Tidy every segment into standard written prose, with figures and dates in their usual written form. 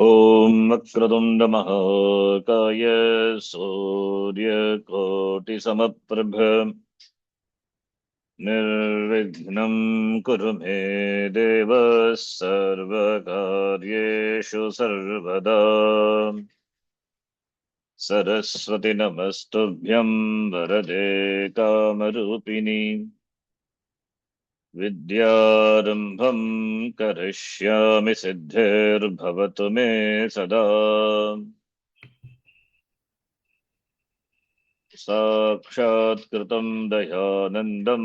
ॐ वक्रतुण्ड महाकाय सूर्यकोटिसमप्रभ निर्विघ्नं कुरु मे देव सर्वकार्येषु सर्वदा सरस्वति नमस्तुभ्यं वरदे कामरूपिणि विद्यारम्भं करिष्यामि सिद्धिर्भवतु मे सदा साक्षात्कृतं दयानन्दं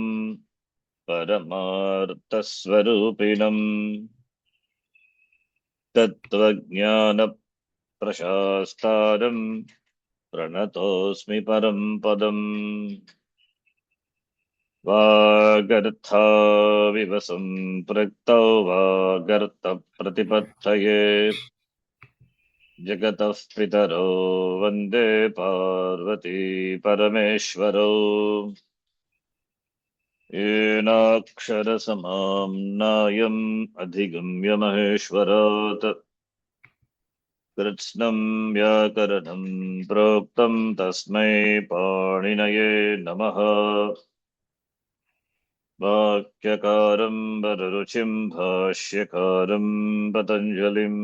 परमार्थस्वरूपिणम् तत्त्वज्ञानप्रशास्तारम् प्रणतोऽस्मि परं पदम् वागर्थाविव सम्पृक्तौ वागर्थप्रतिपत्तये जगतः पितरो वन्दे पार्वती परमेश्वरौ येनाक्षरसमाम्नायम् अधिगम्य महेश्वरात् कृत्स्नं व्याकरणं प्रोक्तं तस्मै पाणिनये नमः वाक्यकारं वररुचिं भाष्यकारं पतञ्जलिम्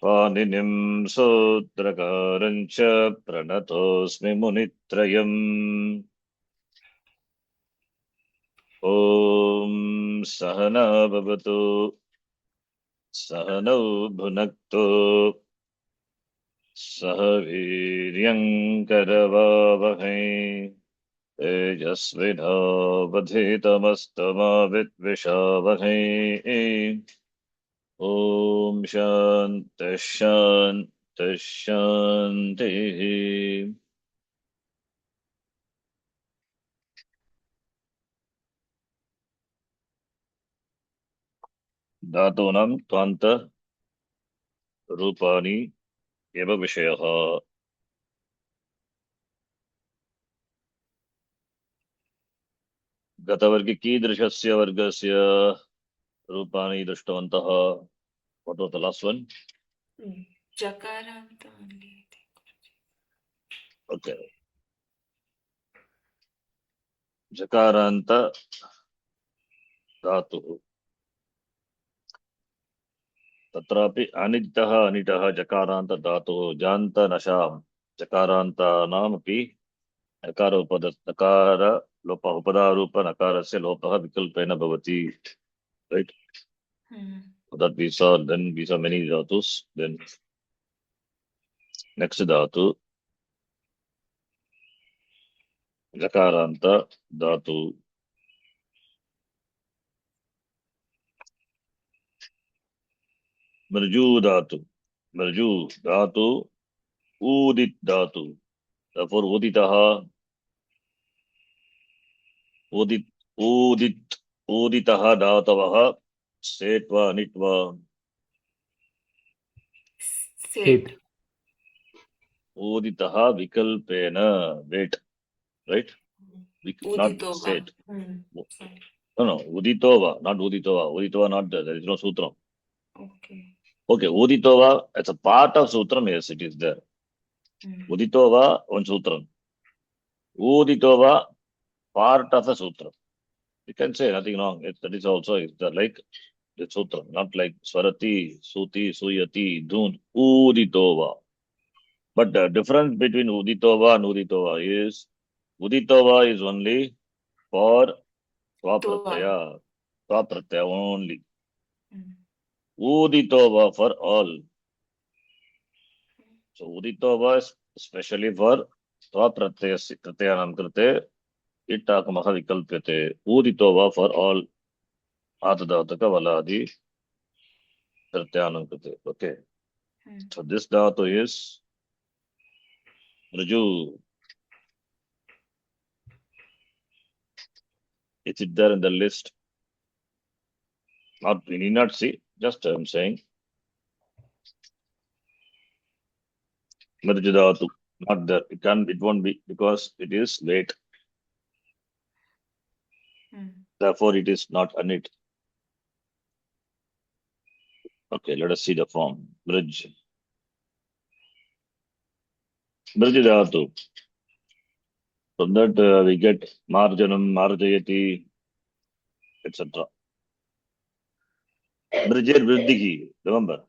पाणिनिं सूत्रकारं च प्रणतोऽस्मि मुनित्रयम् ॐ सहना भवतु सहनौ भुनक्तु सह वीर्यङ्करवावहै तेजस्विनावधीतमस्तमा विद्विषावहै ॐ शान्तिः शान्तिः शान्तिः धातूनां त्वान्त रूपाणि एव विषयः गतवर्गे कीदृशस्य वर्गस्य रूपाणि दृष्टवन्तः? What was the last one? Jakaranta only. Okay. जकारान्त धातुः तत्रापि अनिटः अनिटः जकारान्त धातुः जान्त नशां जकारान्तानामपि नकार नकार लोप उपधारूप नकारस्य लोपः विकल्पेन भवति. Right? That we saw, then we saw many dhatus. Then next dhatu Jakaranta dhatu. Marju dhatu. Marju dhatu. Udit dhatu. Therefore, uditaha. Udit. Udit. Uditaha dhatavaha. Setva nitva. Set. Uditaha vikalpena. Wait. Right? Not Uditova. set. No. Uditova. Not uditova. Uditova not there. There is no sutram. Okay. Okay. Uditova. It's a part of sutram. Yes, it is there. Uditova, one sutram. Uditova, part of a sutram. You can say nothing wrong. That is also like the sutram, not like Swarati, Suti, Suyati, Dun, Uditova. But the difference between Uditova and Uditova is Uditova is only for Swapratyaya. Swapratyaya only. Uditova for all. So Uditova is especially for Swapratyaya Krite. इट्टाकमः विकल्प्यते ऊदितो वा for all आतधातुक वलादि प्रत्यानं कृते. Okay. So this dhatu is Raju. Is it there in the list? Not, we need not see. Just I'm saying. Raju dhatu. Not there. It won't be because it is late. Therefore, it is not anit. Okay, let us see the form. Bridge. Bridge dhatu. From that we get marjanam, marjayati, etc. Bridge vriddhi. Remember.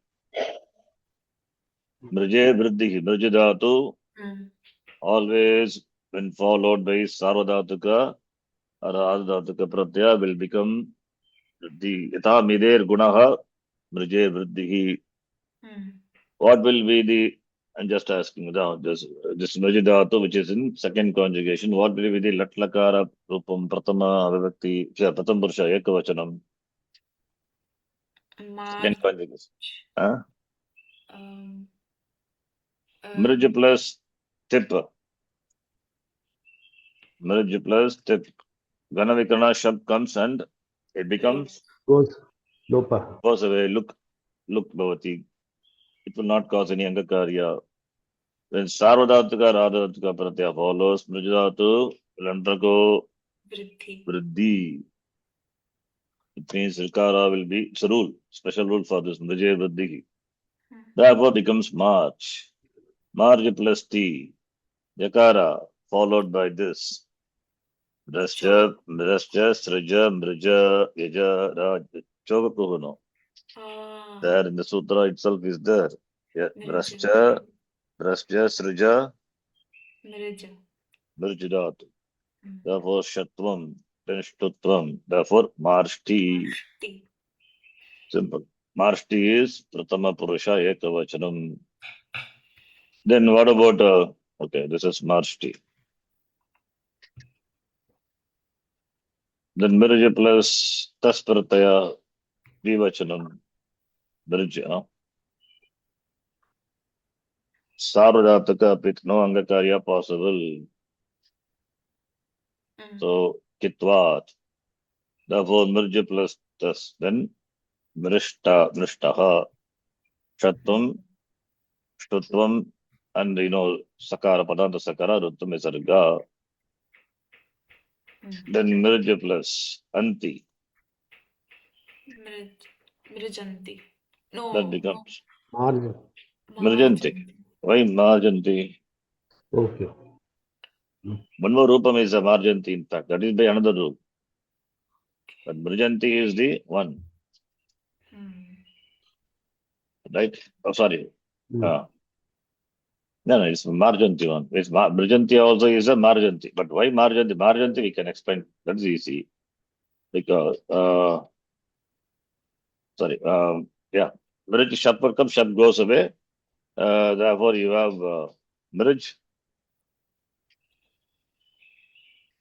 Bridge vriddhi. Bridge dhatu always when followed by sarvadhatuka or adhatuka pratyaya will become vriddhi. Yatha mider gunaha bridge vriddhi. What will be the, I'm just asking now, this Bridge dhatu which is in second conjugation, what will be the latlakara rupam pratama vivakti, pratham purusha ekavachanam, second conjugation? Huh? Mrij plus tip. Mrij plus tip. Ganavikarna shab comes and it becomes Goes Lopa. goes away. Look bhavati. It will not cause any angakarya. When sarvadhatuka radhatuka pratyaya follows, Mrij dhatu will undergo vriddhi. It means Rikara will be, it's a rule, special rule for this, Mrije Vriddhi. Therefore becomes March. Marj plus T. Yakara, followed by this. Drasja, Srija, Mrija, Yaja, Raj, Chogapuhano. There in the sutra itself is there. Yeah. Drasja, Srija, Mrijidatu. Therefore Shatvam, then Shtutvam. Therefore March T. Simple. Marshti is Pratama Purusha Ekavachanam. Then what about, okay, this is Marshti. Then Mirja plus Tasprataya Vivachanam. Mirja. Sarvadhataka with no Angakarya possible. So Kitvat. Therefore Mirja plus Tas. Then Mrishtaha. Shatvam, Shtutvam, and Sakara, Padanta Sakara, Ruttam is Sarga. Then Mirja plus Anti. Mrijanti. That becomes Margin. Mirjanti. Why Marjanti? Okay. One more Rupam is a Marjanti, in fact. That is by another rule. But Mirjanti is the one. Right? Oh, sorry. No, it's Marjanti one. It's Mirjanti also is a Marjanti. But why Marjanti? Marjanti we can explain. That's easy. Because, yeah. Mirj Shapar comes, Shap goes away. Therefore, you have Mirj.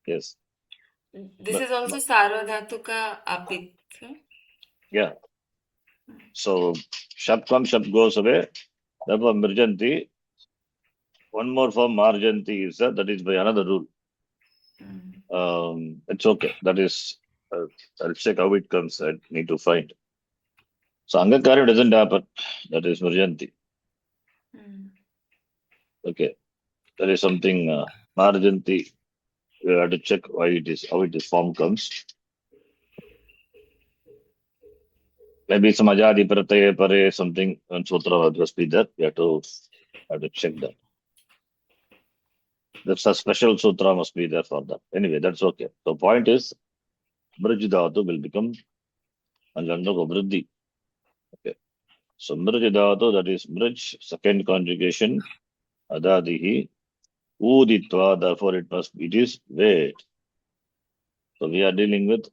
Yes. This is also Sarvadhatuka Apit. Yeah. So, Shap comes, Shap goes away. Therefore, Mirjanti. One more form, Marjanti, is that is by another rule. It's okay. That is, I'll check how it comes. I need to find. So, Angakarya doesn't happen. That is Mirjanti. Okay. There is something, Marjanti. We have to check why it is, how it is form comes. Maybe some Ajadi Prataya Pare, something, and Sutra must be there. We have to check that. There's a special sutra must be there for that. Anyway, that's okay. The point is, Mrij dhatu will become undergo vriddhi. Okay. So Mrij dhatu, that is Mrij, second conjugation, Adadihi, Uditva, therefore it is wait. So we are dealing with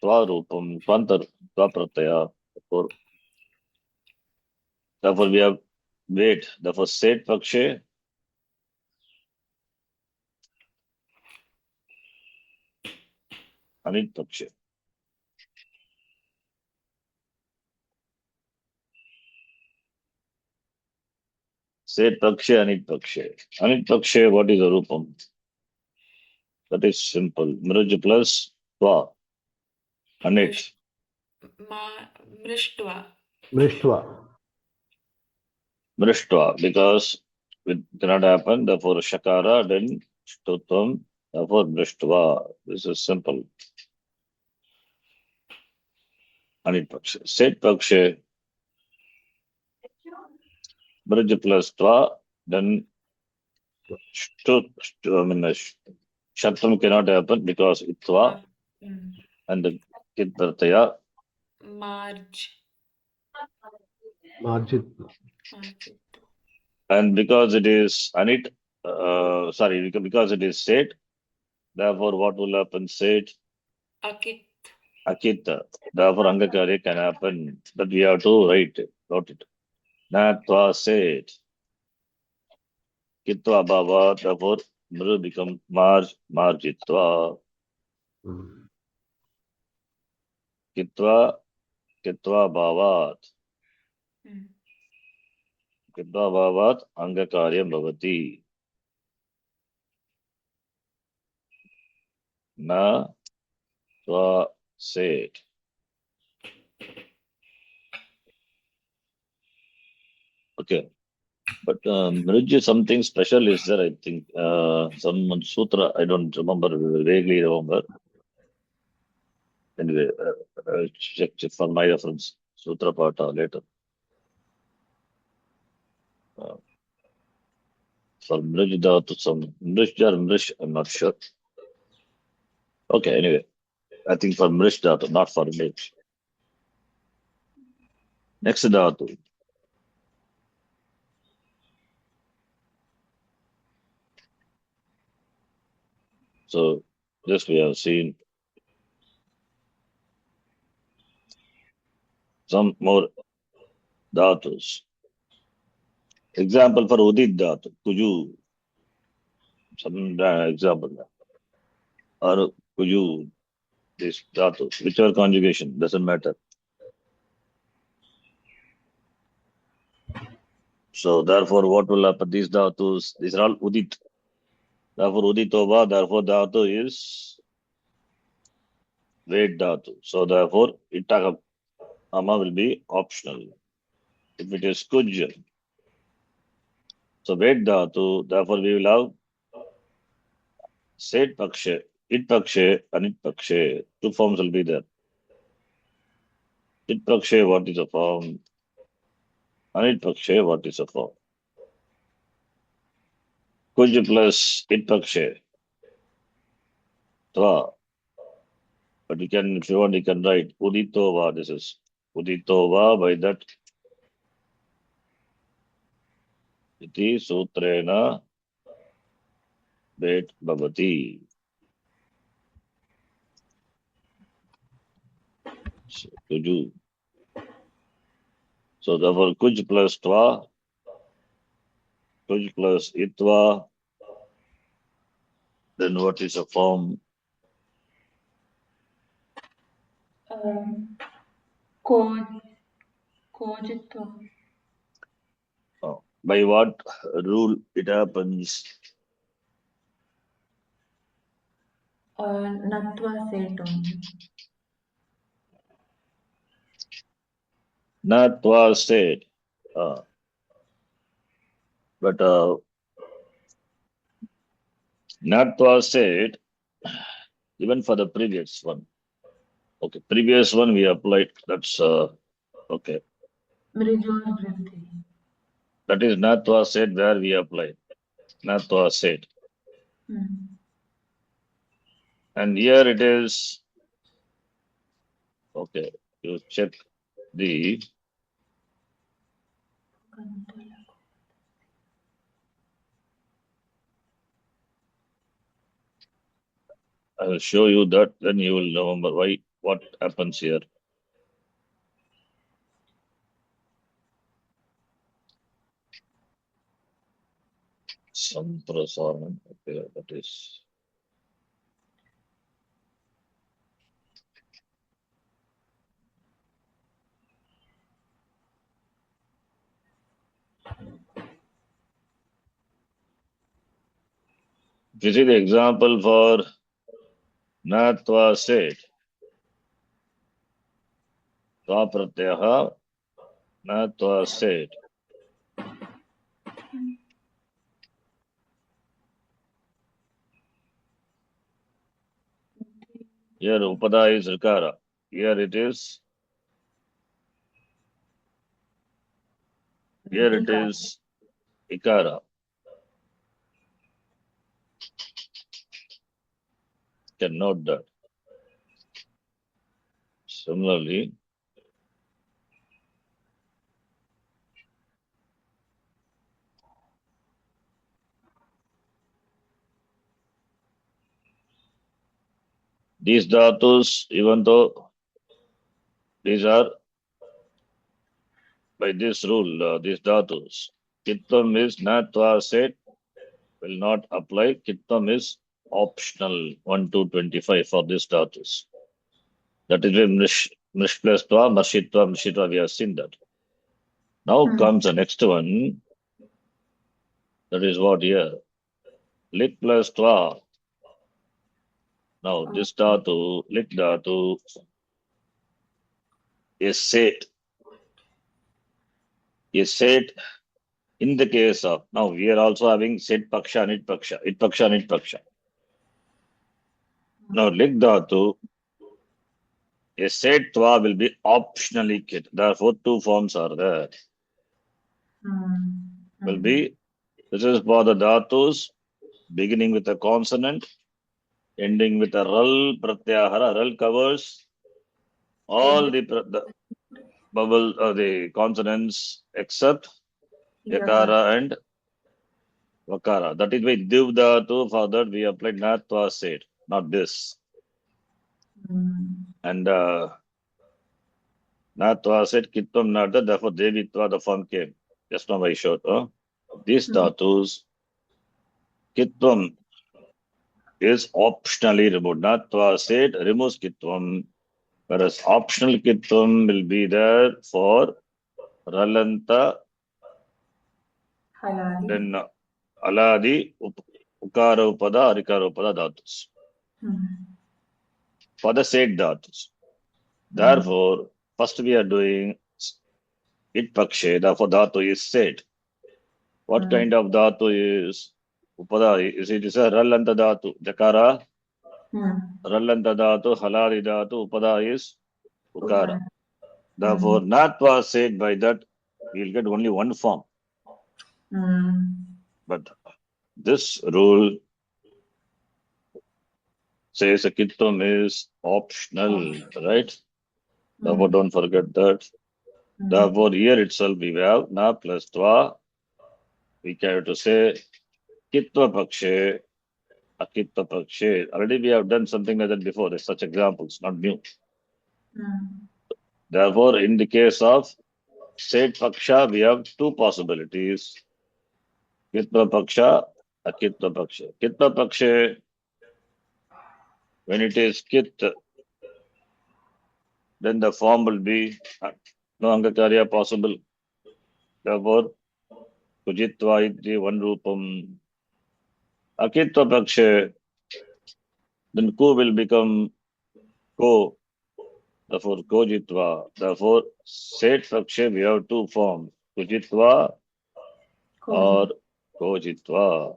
Tvarupam, Tvantar, Tvapratyaya. Therefore we have wait. Therefore Set Pakshe, Anit Pakshe. Set Pakshe, Anit Pakshe. Anit Pakshe, what is the Rupam? That is simple. Mrij plus Tva. Anit. Mrishtva. Mrishtva, because it cannot happen, therefore Shakara, then Shtutvam, therefore Mrishtva. This is simple. Anit Pakshe. Set Pakshe, Bridge plus twa, then Shatram cannot happen because itva and the kit pratyaya. Marge. Margit. Margit. And because it is anit, because it is said, therefore what will happen? Said, Akit. akita. Therefore angakari can happen. But we have to write it, note it. Natva said. Kitva bhava, therefore mru become marjitva. Mm. Kitva bhavat. Hmm. Kitva bhavat angakaryam bhavati. Na tva said. Okay. But Mrij, something special is there, I think. Some sutra, I don't remember, vaguely remember. Anyway, check for my reference. Sutra Pata later. For Mrij Dhatu, some Mrij or Mrish, I'm not sure. Okay, anyway. I think for Mrish Dhatu, not for Mrij. Next Dhatu. So, this we have seen some more dhatus. Example for Udit Dhatu, Kuju. Some example. Or Kuju, this Dhatu, whichever conjugation, doesn't matter. So, therefore, what will happen? These dhatus, these are all Udit. Therefore, Uditova, therefore, dhatu is Ved Dhatu. So, therefore, Ittaka Ama will be optional. If it is Kuj, so Ved Dhatu, therefore, we will have Set Pakshe, It Pakshe, Anit Pakshe. Two forms will be there. It Pakshe, what is a form? Anit Pakshe, what is a form? Kuj plus It Pakshe. Tva. But you can, if you want, you can write Uditova. This is Uditova by that. Iti Sutrena Bet Bhavati. So, Kuju. So therefore Kuj plus Tva, Kuj plus Itva, then what is a form? Kojitva. By what rule it happens? Natva set only. Natva said. But Natva said, even for the previous one. Okay, previous one we applied. That's okay. Mrijor Vritti. That is Natva said where we applied. Natva said. And here it is. Okay, you check the. I will show you that, then you will remember why, what happens here. Samprasaran, okay, that is. If you see the example for Natva said, Tva Pratyaha, Natva said. Here Upada is Rikara. Here it is Ikara. Can note that. Similarly, these dhatus, even though these are by this rule, these dhatus, Kittam is natva said will not apply. Kittam is optional 1 to 25 for this dhatus. That is why Mrish plus Tva, Mrshitva, Mrshitva, we have seen that. Now comes the next one. That is what here. Lit plus Tva. Now this dhatu, lit dhatu, is said. Is said in the case of, now we are also having said paksha, nit paksha, it paksha, nit paksha. Now lit dhatu, a said Tva will be optionally kit. Therefore, two forms are there. Will be, this is for the dhatus, beginning with a consonant, ending with a ral pratyahara. Ral covers all the bubble, the consonants except yakara and vakara. That is why div dhatu, for that we applied natva said, not this. And natva said kitvam nata, therefore devitva, the form came. Just now I showed. These dhatus, kitvam is optionally removed. Natva said removes kitvam, whereas optional kitvam will be there for ralanta, then aladi, ukara upada, arikara upada dhatus. For the said dhatus. Therefore, first we are doing it pakshe, therefore dhatu is said. What kind of dhatu is upada? It is a ralanta dhatu. Jakara, ralanta dhatu, halari dhatu, upada is ukara. Therefore, natva said, by that we will get only one form. But this rule says a kittam is optional, right? Therefore, don't forget that. Therefore, here itself we have na plus tva. We can to say kitva pakshe, akitva pakshe. Already we have done something like that before. There's such examples, not new. Therefore, in the case of said paksha, we have two possibilities. Kitva paksha, akitva pakshe. Kitva pakshe, when it is kit, then the form will be no angakarya possible. Therefore, kujitva iti one rupam. Akitva pakshe, then ku will become ko. Therefore, kojitva. Therefore, said pakshe, we have two forms. Kujitva or kojitva.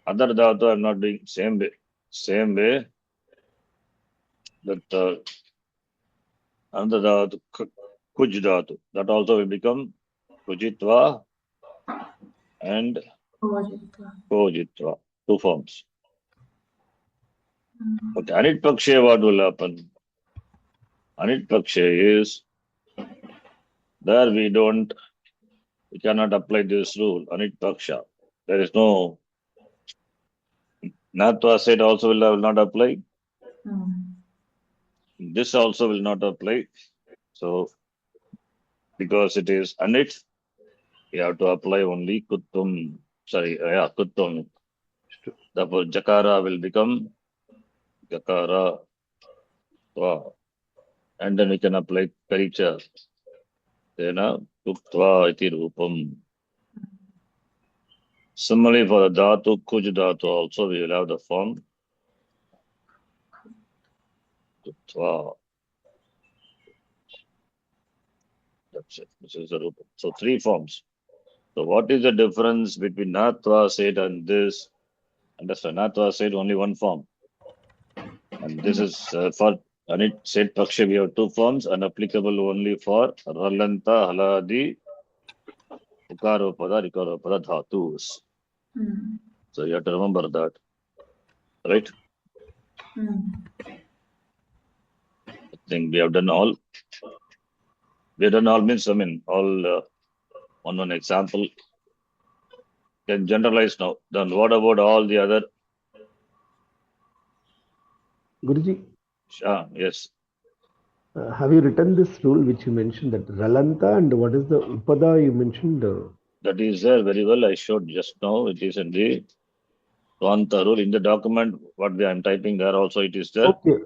Other dhatu I am not doing same way. Same way that another dhatu, kuj dhatu, that also will become kujitva and kojitva. Two forms. Okay, anit pakshe, what will happen? Anit pakshe is, there we cannot apply this rule, anit paksha. There is no, natva said also will not apply. This also will not apply. So, because it is anit, you have to apply only kuttum. Sorry, kuttum. Therefore, jakara will become jakara. Tva. And then we can apply karicha. Tena tuktva iti rupam. Similarly, for the dhatu, kuj dhatu also, we will have the form tuktva. That's it. This is the rupam. So, three forms. So, what is the difference between natva said and this? Understand, natva said only one form. And this is for anit said paksha, we have two forms and applicable only for ralanta, haladi, Ukaropada, Rikaropada dhatus. Hmm. So you have to remember that, right? Hmm. I think we have done all. We have done all means, I mean, all on one example. Can generalize now. Then what about all the other? Guruji, Yes. have you written this rule which you mentioned, that Ralanta, and what is the Upada you mentioned? That is there very well. I showed just now. It is in the Twanta rule. In the document, what I am typing there also, it is there. Okay. Okay,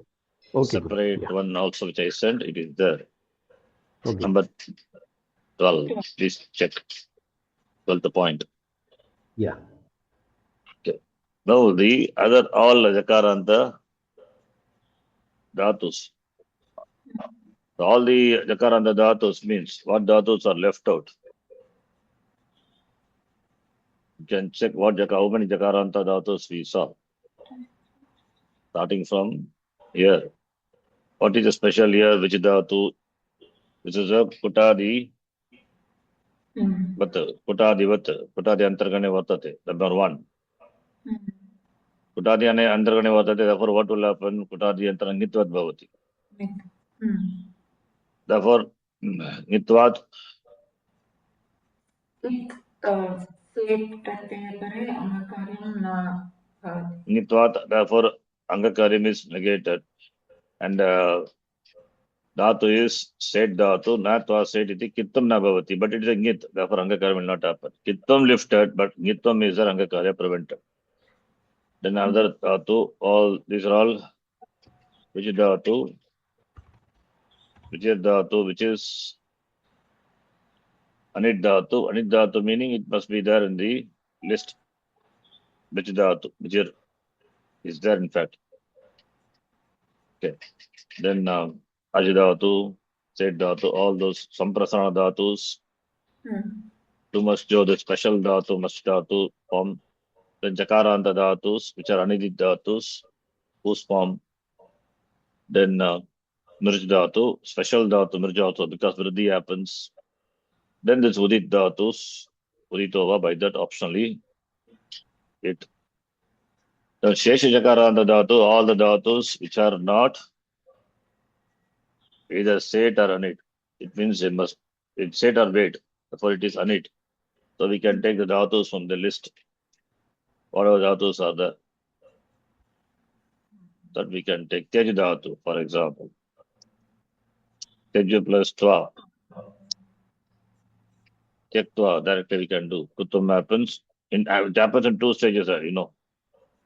Guruji. Separate Yeah. one also which I sent, it is there. Okay. Number 12. Please check. 12th point. Yeah. Okay. Now the other all Jakaranta dhatus. All the Jakaranta dhatus means what dhatus are left out. You can check how many Jakaranta dhatus we saw. Starting from here. What is the special here? Which dhatu? This is a Kutadi Hmm. Vat. Kutadi Antargane Vatate. Number 1. Hmm. Kutadi Antargane Vatate. Therefore, what will happen? Kutadi Antarangitvat Bhavati. Hmm. Therefore, Nitvat It set pare angakaryam na bhavati. Nitvat, therefore, Angakarim is negated. And Dhatu is said Dhatu, Natva said iti Kittam na bhavati. But it is a Nit, therefore Angakarim will not happen. Kittam lifted, but Nittam is there, Angakarya prevented. Then another Dhatu, all these are all which is Dhatu, which is Anit Dhatu. Anit Dhatu meaning it must be there in the list. Which Dhatu, which is there in fact. Okay. Then Ajidhatu, said Dhatu, all those Samprasana Dhatus, Hmm. too much jo, the special Dhatu, must Dhatu form. Then Jakaranta Dhatus, which are Anidit Dhatus, whose form. Then Mirj Dhatu, special Dhatu, Mirj also, because Vriddhi happens. Then this Udit Dhatus, Uditova, by that optionally, it. Then Shesha Jakaranta Dhatu, all the Dhatus which are not either set or Anit. It means it must, it's set or wait, therefore it is Anit. So we can take the Dhatus from the list. Whatever Dhatus are there. That we can take Tej Dhatu, for example. Tej plus Twa. Tektva, directly we can do. Kutum happens. It happens in 2 stages, you know.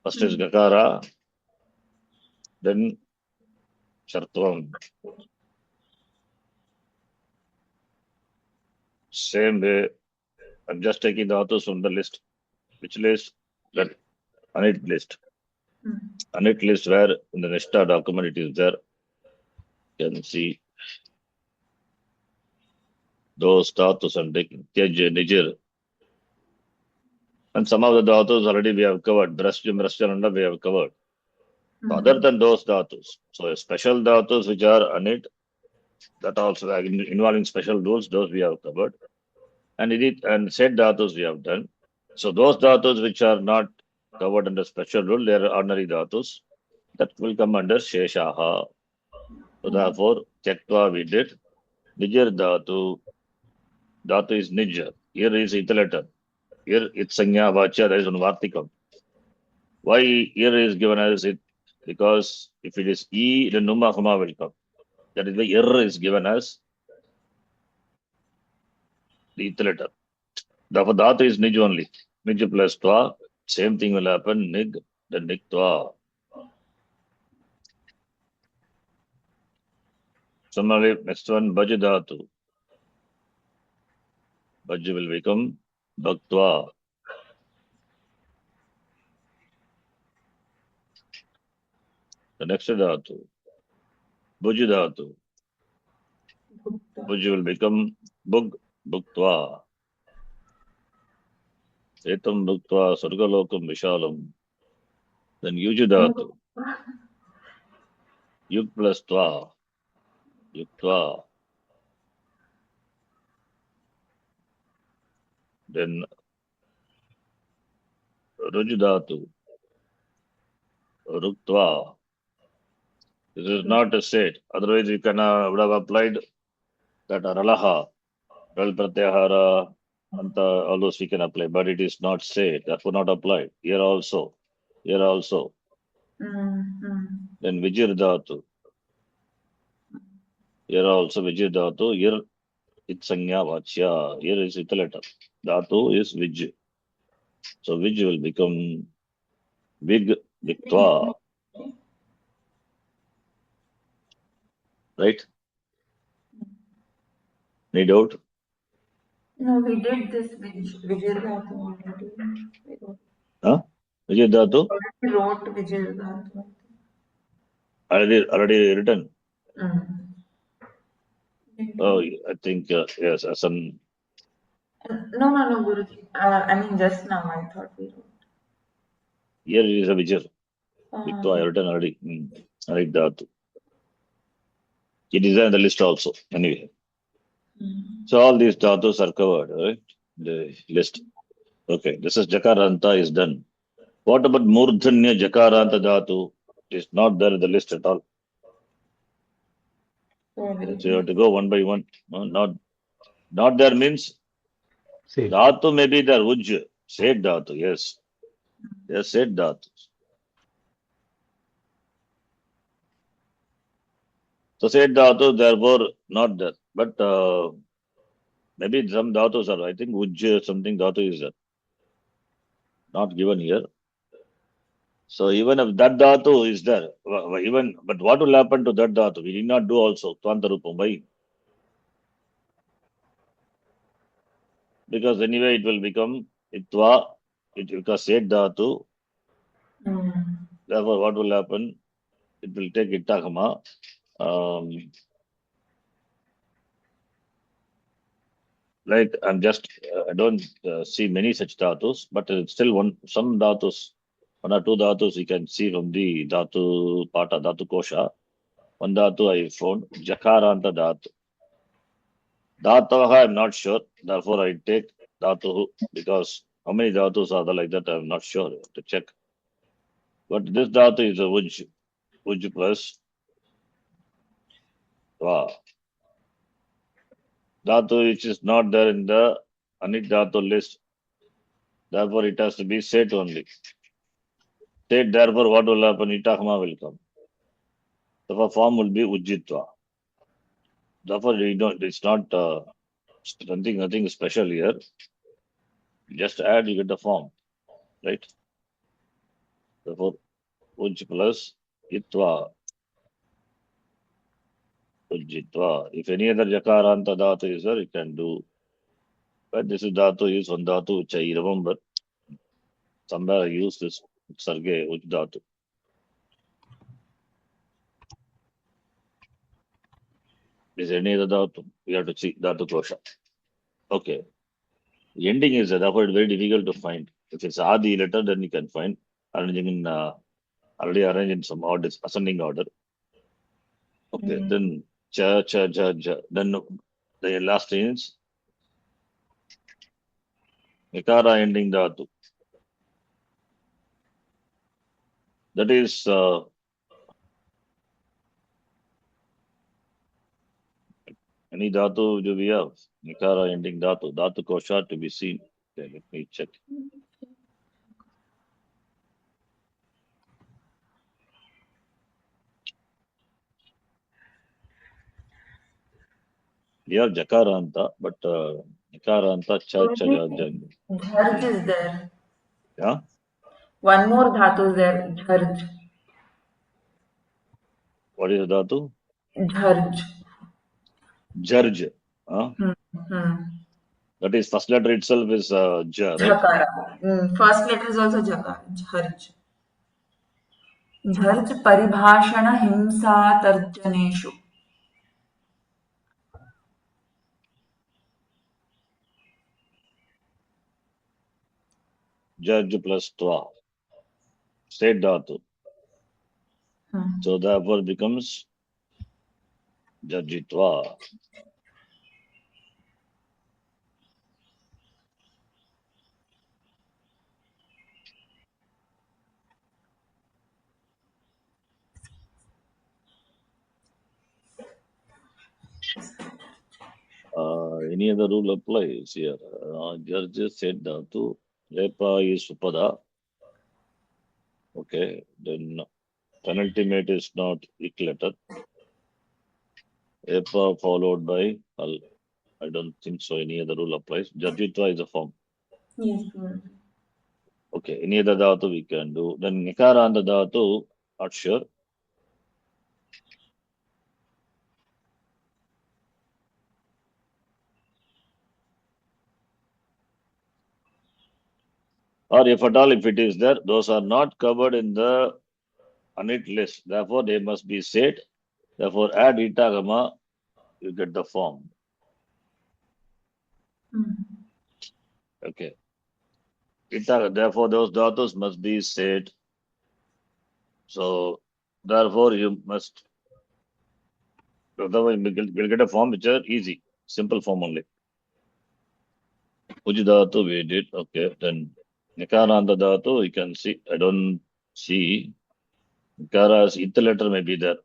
First is Gakara, then Shartvam. Same way, I'm just taking the authors from the list. Which list? That Anit list. Hmm. Anit list where in the Nishta document it is there. You can see those status and Tej, Nijir. And some of the dhatus already we have covered. Drasjam, Rasjananda we have covered. So other than those dhatus, so special dhatus which are Anit, that also involving special rules, those we have covered. And said dhatus we have done. So those dhatus which are not covered under special rule, they are ordinary dhatus. That will come under Sheshaha. So therefore, Tyaktva we did. Nijar dhatu. Dhatu is Nijar. Here is Italatam. Here it's Sanya Vacha, there is one Vartikam. Why here is given as it? Because if it is E, then Numa Huma will come. That is why here is given as the Italatam. Therefore, Dhatu is Nij only. Nij plus Twa. Same thing will happen. Nig, then Niktva. Similarly, next one, Bhaj Dhatu. Bhaj will become Bhaktva. The next Dhatu, Bhuj Dhatu. Bhuj will become Bhug, Bhuktva. Etam Bhuktva, Sargalokam Vishalam. Then Yuj Dhatu. Yug plus Tva. Yuktva. Then Ruj Dhatu, Ruktva. This is not a state. Otherwise, you can would have applied that Ralaha, Ral Pratyahara, Anta, all those we can apply, but it is not state, therefore not applied. Here also. Then Vijir Dhatu. Here also Vijir Dhatu. Here it's Sanya Vachya. Here is Italata. Dhatu is Vij. So Vij will become Vig Viktva. Right? Any doubt? No, we did this Vijayadhatu already. Huh? Vijir Dhatu? We wrote Vijayadhatu. Already written. Mm. Oh, I think yes, as an No, Guruji. I mean, just now I thought we wrote. here it is a Vijir. Uh, Viktva written already. Right, Dhatu. It is in the list also. Anyway. So all these dhatus are covered, right? The list. Okay, this is Jakaranta is done. What about Murdhanya Jakaranta dhatu? It is not there in the list at all. So you have to go one by one. No, not there means Sate. dhatu may be there. Uj, said dhatu, yes. Yes, said dhatu. So said dhatu, therefore not there. But maybe some dhatus are, I think uj something dhatu is there. Not given here. So even if that dhatu is there, but what will happen to that dhatu? We did not do also Tvanta Rupam. Why? Because anyway it will become Itva, because said dhatu. Therefore, what will happen? It will take Ittagama. Like I'm just, I don't see many such dhatus, but it's still some dhatus, one or two dhatus you can see from the dhatu pata, dhatu kosha. One dhatu I found, Jakaranta dhatu. Dhataha I'm not sure, therefore I take dhatu because how many dhatus are there like that I'm not sure, to check. But this dhatu is a uj plus va. Dhatu which is not there in the Anik dhatu list. Therefore, it has to be set only. Set, therefore, what will happen? Itakama will come. The form will be Ujjitva. Therefore, it's not nothing special here. Just add, you get the form. Right? Therefore, Uj plus Itva. Ujjitva. If any other Jakaranta dhatu is there, you can do. But this is dhatu is one dhatu which I remember. Somewhere I use this Sarge Uj dhatu. Is any other dhatu? We have to see dhatu kosha. Okay. The ending is therefore very difficult to find. If it's Adi letter, then you can find. Arranging in already arranged in some order, ascending order. Okay, then cha. Then the last is Nikara ending dhatu. That is any dhatu do we have? Nikara ending dhatu. Dhatu kosha to be seen. Okay, let me check. We have Jakaranta, but Nikaranta cha. Dharj is there. Yeah. One more dhatu is there. Dharj. What is dhatu? Dharj. Jarj. That is first letter itself is ja, right? Jakara. First letter is also Jakara. Dharj. Dharj paribhashana himsa tarjaneshu. Jarj plus twa. State dhatu. So therefore becomes Jarjitva. Any other rule applies here? Judge said dhatu. Lepa is upada. Okay, then penultimate is not eclated. Epa followed by al. I don't think so. Any other rule applies. Jajitva is a form. Yes, Guruji. Okay, any other dhatu we can do. Then nikara and the dhatu, not sure. Or if at all, if it is there, those are not covered in the unit list. Therefore, they must be said. Therefore, add itagama, you get the form. Okay. Therefore, those dhatus must be said. So, therefore, you must. Otherwise, we'll get a form which are easy, simple form only. Uji dhatu we did. Okay, then nikaranda dhatu, you can see. I don't see. Nikara as it letter may be there,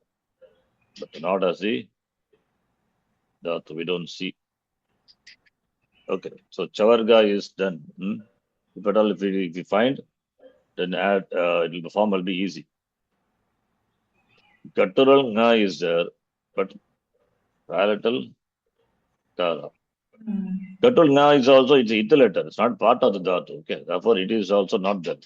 but not as the dhatu. We don't see. Okay, so chavarga is done. If at all, if we find, then add the form will be easy. Guttural nga is there, but palatal kara. Guttural nga is also it's it letter. It's not part of the dhatu. Okay, therefore it is also not that.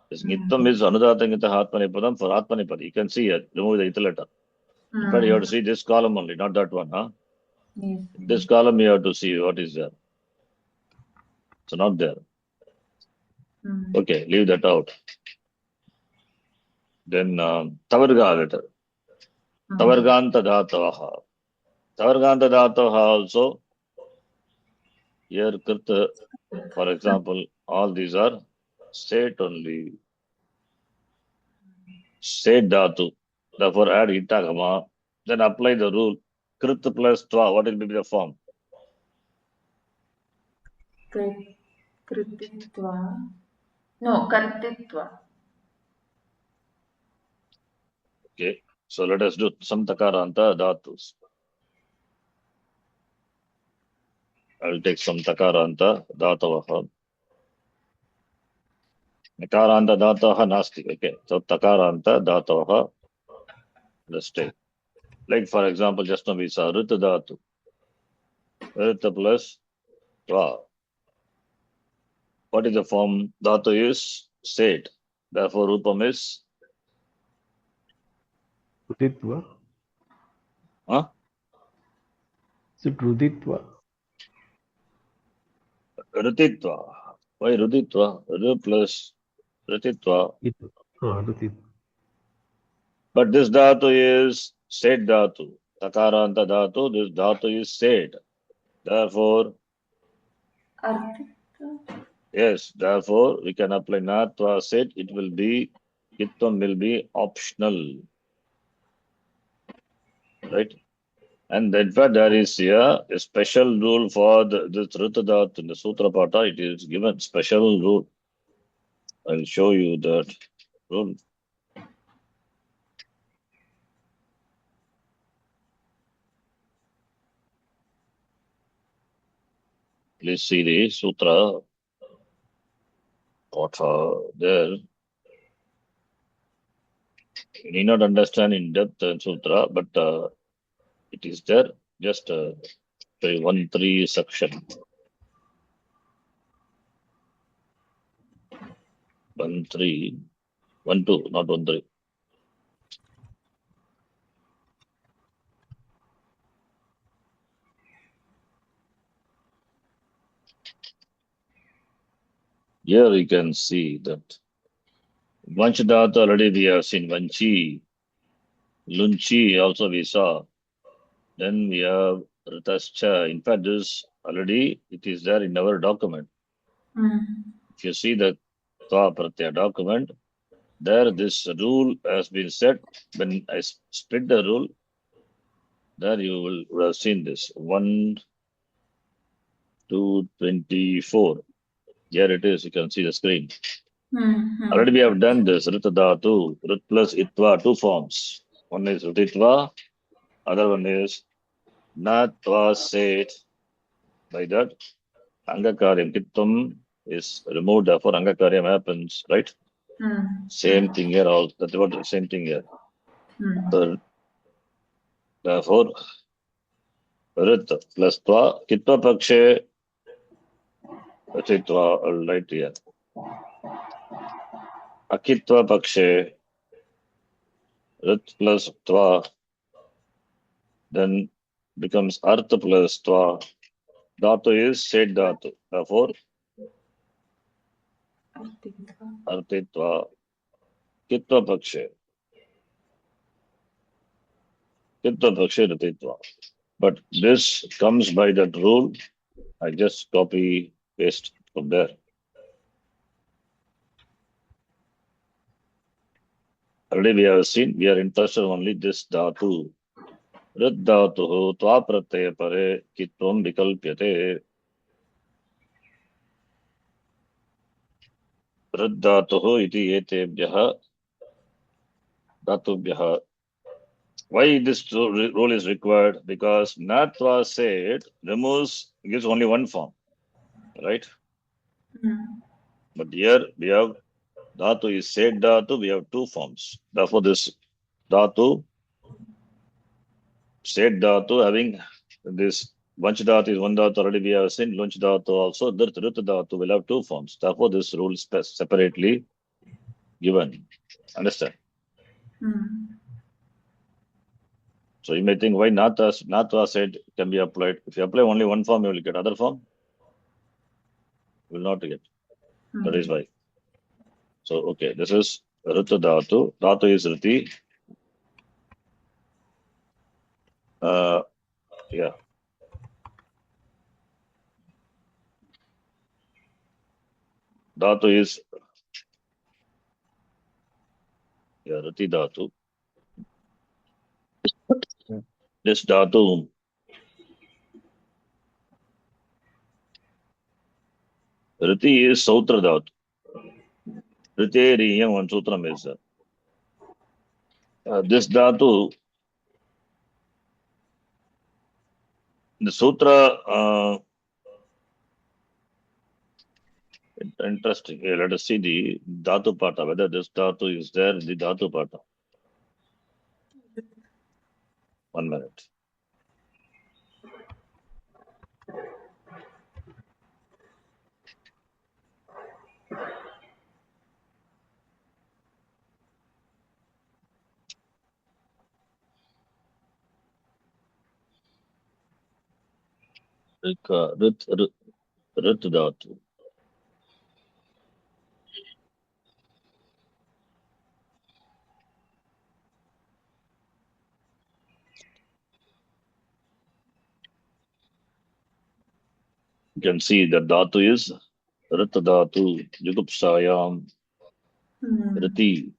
This nittam is anudatangita atmanipadam for atmanipad. You can see it. Remove the it letter. In fact, you have to see this column only, not that one. Yes. This column you have to see what is there. It's not there. Okay, leave that out. Then tavarga letter. Tavarganta dhatavaha. Tavarganta dhatavaha also. Here, krita, for example, all these are state only. State dhatu. Therefore, add itagama. Then apply the rule. Krita plus tva. What will be the form? Krititva. No, kartitva. Okay. So let us do some takaranta dhatus. I will take some takaranta dhatavaha. Nakaranta dhatavaha nasti. Okay. So takaranta dhatavaha. Let's take. Like for example, just now we saw rita dhatu. Rita plus tva. What is the form? Dhatu is state. Therefore, rupam is. Ruditva. Is it Ruditva? Rutitva. Why Ruditva? Ru plus Rutitva. Ruditva. But this dhatu is state dhatu. Takaranta dhatu, this dhatu is state. Therefore, Artitva. yes, therefore we can apply natva state. It will be, kitvam will be optional. Right? And in fact, there is here a special rule for this Rutadhat in the Sutra Pata. It is given special rule. I'll show you that rule. Please see the Sutra Pata there. You need not understand in depth in Sutra, but it is there. Just 1-3 section. 1-3, 1-2, not 1-3. Here you can see that Vanchadata already we have seen. Vanchi, Lunchi also we saw. Then we have Ritascha. In fact, this already it is there in our document. If you see the Tva Pratyaya document, there this rule has been set. When I split the rule, there you would have seen this 1, 2, 24. Here it is. You can see the screen. Already we have done this. Ritadhatu, Rit plus Itva, 2 forms. One is Rititva, other one is Natva Set. By that, Angakaryam, Kittam is removed, therefore Angakaryam happens, right? Same thing here also. That's what the same thing here. So, therefore, Rit plus Twa, Kitva Pakshe, Twa, I'll write here. Akitva Pakshe, Rit plus Twa, then becomes Artha plus Twa. Dhatu is Shed Dhatu. Therefore, Artitva, Kitva Pakshe, Kitva Pakshe, Rititva. But this comes by that rule. I just copy, paste from there. Already we have seen, we are interested only this dhatu. Rit dhatu tva pratyaya pare kitvam vikalpyate. Rit dhatu iti etebhyaha dhatubhyaha. Why this rule is required? Because natva said removes, gives only one form, right? But here we have dhatu is said dhatu, we have two forms. Therefore, this dhatu, said dhatu having this vanch dhatu is one dhatu already we have seen, lunch dhatu also, dhrt dhatu will have two forms. Therefore, this rule is separately given. Understand? So you may think why natva said can be applied. If you apply only one form, you will get other form. You will not get. That is why. So okay, this is Rita dhatu. Dhatu is Riti. Yeah. Dhatu is Riti dhatu. This dhatu Riti is Sautra dhatu. Rite Riyam one sutram is this dhatu. The sutra interesting. Let us see the dhatu pata, whether this dhatu is there in the dhatu pata. 1 minute. Rit dhatu. You can see that dhatu is Rit dhatu, Jugupsayam, Riti,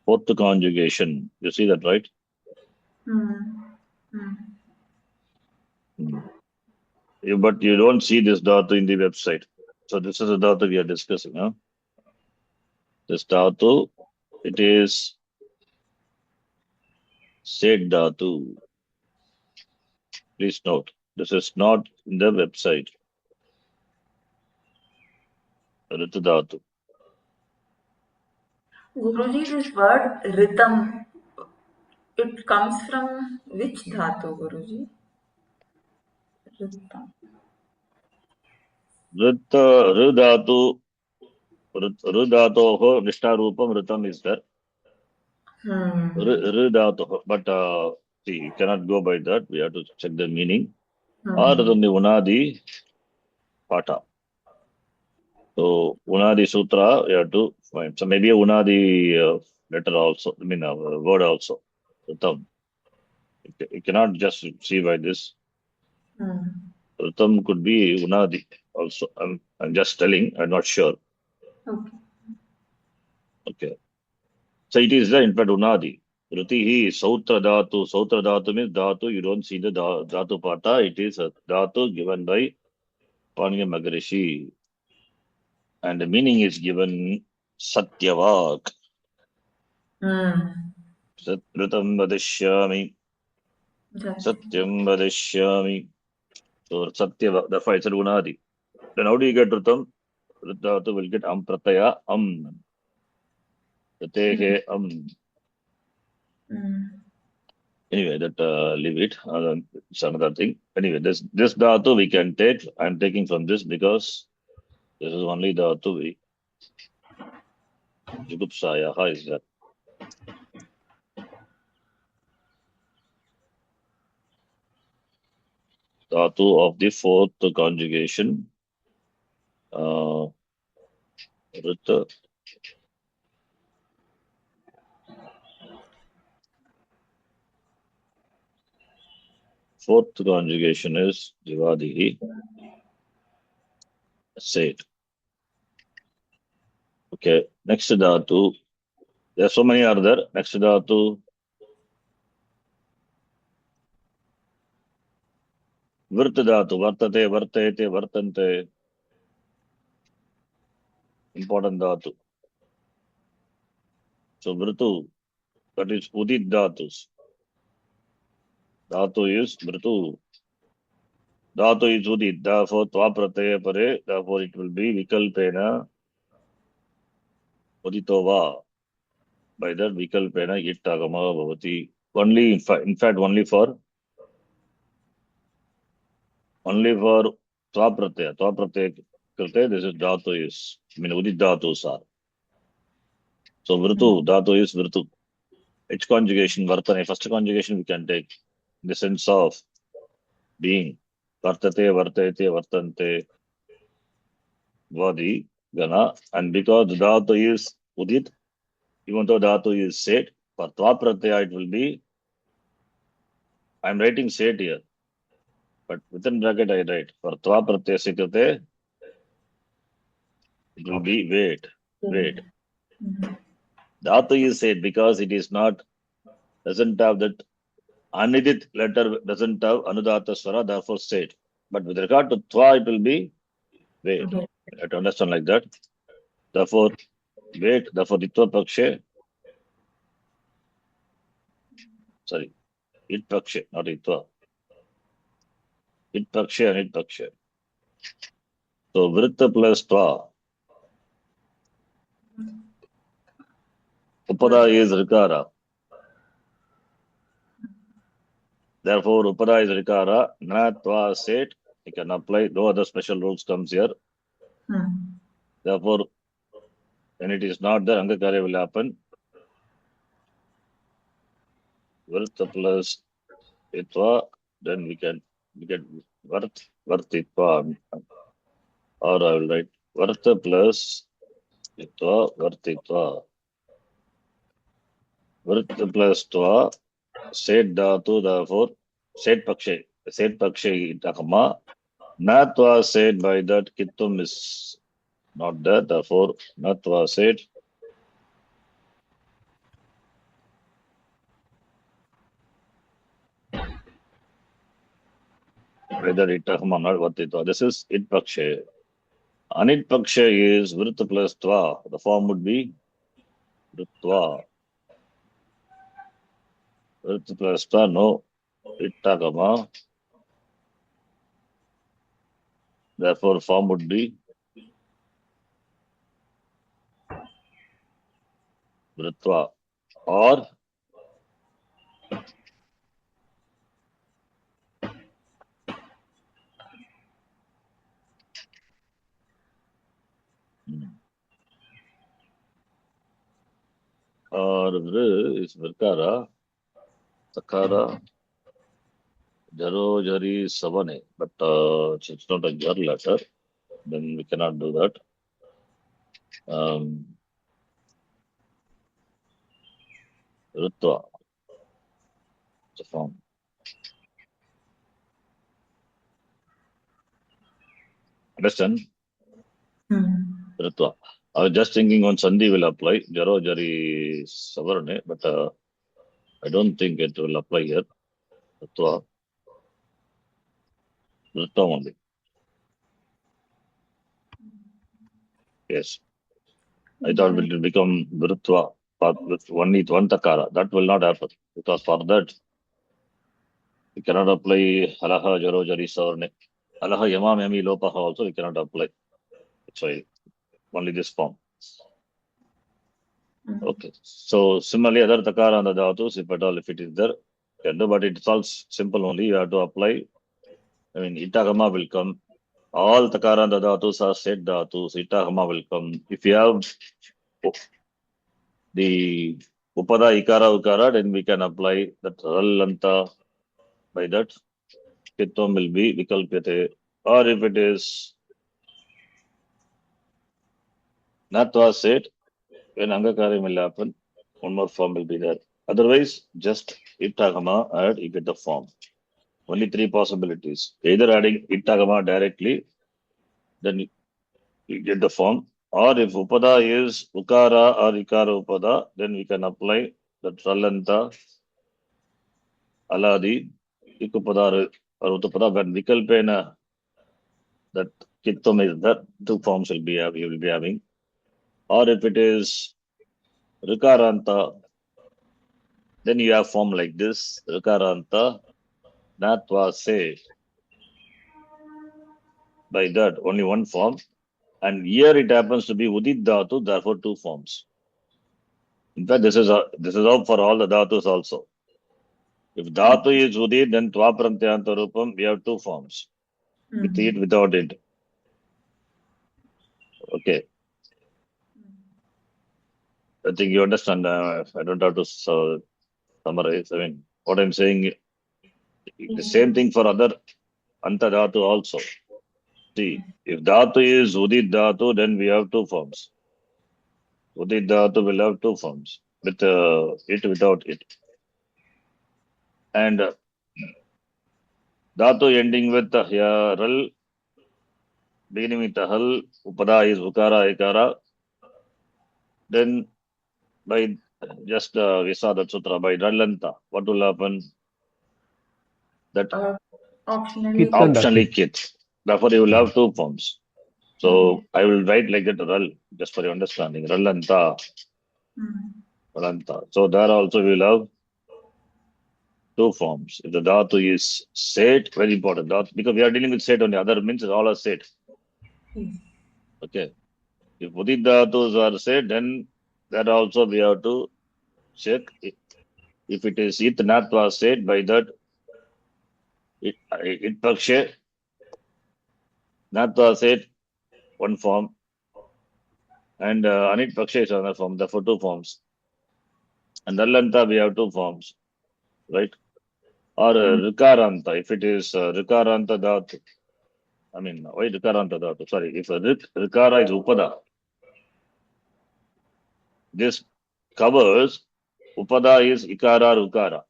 fourth conjugation. You see that, right? But you don't see this dhatu in the website. So this is the dhatu we are discussing. Huh? This dhatu, it is said dhatu. Please note, this is not in the website. Rit dhatu. Guruji, this word rhythm, it comes from which dhatu, Guruji? Rhythm. Ridhatu, Ridhatoho, Nishtarupam, Ritam is there. Ridhatoho, but see, you cannot go by that. We have to check the meaning. Or the Unadi Pata. So, Unadi Sutra, you have to find. So, maybe a Unadi letter also, I mean, word also. Ritam. You cannot just see by this. Ritam could be Unadi also. I'm just telling, I'm not sure. Okay. So it is there, in fact, Unadi. Riti Sautra Dhatu. Sautra Dhatu means Dhatu. You don't see the Dhatu Pata. It is a Dhatu given by Paniniya Maharishi. And the meaning is given Satyavak. Satyam Vadishyami. Satyam Vadishyami. So Satya, therefore I said Unadi. Then how do you get Ritam? Ritam will get Prataya Pratehe Anyway, that leave it. It's another thing. Anyway, this dhatu we can take. I'm taking from this because this is only dhatu we Jugupsayaha is that. Dhatu of the fourth conjugation. Rita. Fourth conjugation is Jivadihi. Say it. Okay. Next dhatu. There are so many are there. Next dhatu. Virta dhatu. Vartate, vartete, vartante. Important dhatu. So Virtu, that is Udit dhatus. Dhatu is Virtu. Dhatu is Udit. Therefore, Tva Prataya Pare. Therefore, it will be Vikalpena Uditova. By that, Vikalpena Yittagama Bhavati. Only, in fact, only for Tva Prataya. Tva Prataya Krite, this is Dhatu is, Udit Dhatus are. So, Virtu, Dhatu is Virtu. Each conjugation, Vartane, first conjugation we can take in the sense of being. Vartate, vartate, vartante, vadi, gana. And because the dhatu is udit, even though dhatu is set, for tva pratyaya it will be, I'm writing set here, but within bracket I write, for tva pratyaya sikrate, it will be wait. Dhatu is set because it is not, doesn't have that anidit letter, doesn't have anudata swara, therefore set. But with regard to tva, it will be wait. You have to understand like that. Therefore, wait, therefore, ditva pakshe. Sorry, it pakshe, not itva. It pakshe and it pakshe. So, vritta plus tva. Upada is rikara. Therefore, upada is rikara. Na tva set. You can apply. No other special rules comes here. Therefore, when it is not there, Angakarya will happen. Vritta plus itva. Then we get vartitva. Or I will write varta plus itva vartitva. Vritta plus tva. Set dhatu, therefore, set pakshe itakama. Natva said by that kittum is not there, therefore, natva said. Whether itakama not vatitva. This is it pakshe. Anit pakshe is vritta plus tva. The form would be vritva. Vritta plus tva, no. Itakama. Therefore, form would be vritva. Or vr is virkara. Sakara. Jaro, Jari, Savane, but it's not a jar letter, then we cannot do that. Rutva, it's a form. Understand? Rutva. I was just thinking on Sandhi will apply, Jaro, Jari, Savane, but I don't think it will apply here. Rutva. Rutva only. Yes. I thought it will become Rutva with only one takara. That will not happen because for that we cannot apply Halaha, Jaro, Jari, Savane. Alaha yamam yami lopaha also we cannot apply. That's why only this form. Okay. So similarly, other takara and the dhatus, if at all, if it is there, can do, but it's all simple only. You have to apply. I mean, itagama will come. All takara and the dhatus are set dhatus. Itagama will come. If you have the upada ikara ukara, then we can apply that rallanta. By that, kitvam will be vikalpyate. Or if it is natva set, when angakaram will happen, one more form will be there. Otherwise, just itagama add, you get the form. Only three possibilities. Either adding itagama directly, then you get the form. Or if upada is ukara or ikara upada, then we can apply the tralanta, aladi, ikupada or uttapada. When vikalpena, that kittam is that, two forms will be you will be having. Or if it is rikaranta, then you have form like this, rikaranta, natva se. By that, only one form. And here it happens to be udit dhatu, therefore two forms. In fact, this is out for all the dhatus also. If dhatu is udit, then tva prantyanta rupam, we have two forms. With it, without it. Okay. I think you understand. I don't have to summarize. I mean, what I'm saying, the same thing for other anta dhatu also. See, if dhatu is udit dhatu, then we have two forms. Udit dhatu will have two forms. With it, without it. And dhatu ending with ral, beginning with hal, upada is ukara, ikara. Then by just we saw that sutra by rallanta, what will happen? That optionally kit. Therefore, you will have two forms. So I will write like that ral, just for your understanding. Rallanta. Rallanta. So there also we will have two forms. If the dhatu is set, very important. Dhatu, because we are dealing with set only. Other means all are set. Okay. If udit dhatus are set, then that also we have to check. If it is it natva set, by that it pakshe natva set one form, and anit pakshe is another form. Therefore, two forms. And rallanta we have two forms, right? Or rikaranta. If it is rikaranta dhatu, I mean, why rikaranta dhatu? Sorry, if rikara is upada, this covers upada is ikara or ukara.